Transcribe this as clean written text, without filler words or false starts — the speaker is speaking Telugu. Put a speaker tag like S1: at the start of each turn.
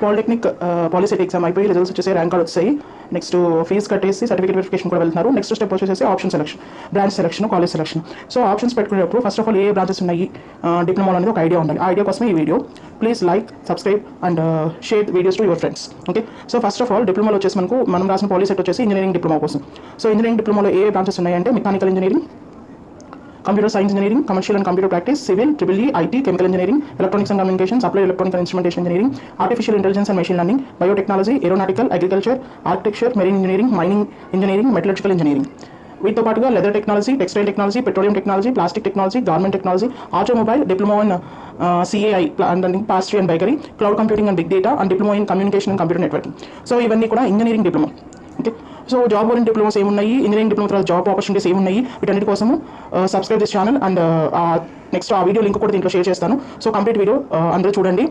S1: పాలిటెక్నిక్ పాలిసెట్ ఎగ్జామ్ అయిపోయి రిజల్ట్స్ వచ్చేసి ర్యాంక్ కార్డ్ వచ్చాయి. నెక్స్ట్ ఫీజు కట్టేసి సర్టిఫికేట్ వెరిఫికేషన్ కూడా వెళ్తున్నారు. నెక్స్ట్ స్టెప్ వచ్చేసి option selection, branch selection, college selection. So options పెట్టుకునేటప్పుడు ఫస్ట్ ఆఫ్ ఆల్ ఏ బ్రాంచెస్ ఉన్నాయి డిప్లొమా అనేది ఒక ఐడియా ఉండాలి. ఆ ఐడియా కోసమే ఈ వీడియో. Please like, subscribe and share videos to your friends. Okay, so first of all డిప్లొమాలో వచ్చేసి మనం రాసిన పాలిసెట్ వచ్చేసి ఇంజనీరింగ్ డిప్లొమా కోసం. సో ఇంజనీరింగ్ డిప్లొమాలో ఏ బ్రాంచెస్ ఉన్నాయంటే mechanical engineering, computer science engineering, commercial and computer practice, civil, triple IT, chemical engineering, electronics and communications, applied electronic and instrumentation engineering, artificial intelligence and machine learning, biotechnology, aeronautical, agriculture, architecture, marine engineering, mining engineering, metallurgical engineering. వీటితో పాటుగా leather technology, textile technology, petroleum technology, plastic technology, garment technology, automobile, diploma in CAI and pastry and bakery, cloud computing and big data and diploma in communication and computer networking. So ఇవన్నీ కూడా engineering diploma. Okay, so job oriented diplomas ఏమున్నాయి, ఇంజనీరింగ్ డిప్లొమా తర్వాత జాబ్ ఆపర్చునిటీస్ ఏమున్నాయి, వీటన్నిటి కోసము subscribe this channel and next ఆ వీడియో లింక్ కూడా దీంట్లో షేర్ చేస్తాను. సో కంప్లీట్ వీడియో అందరూ చూడండి.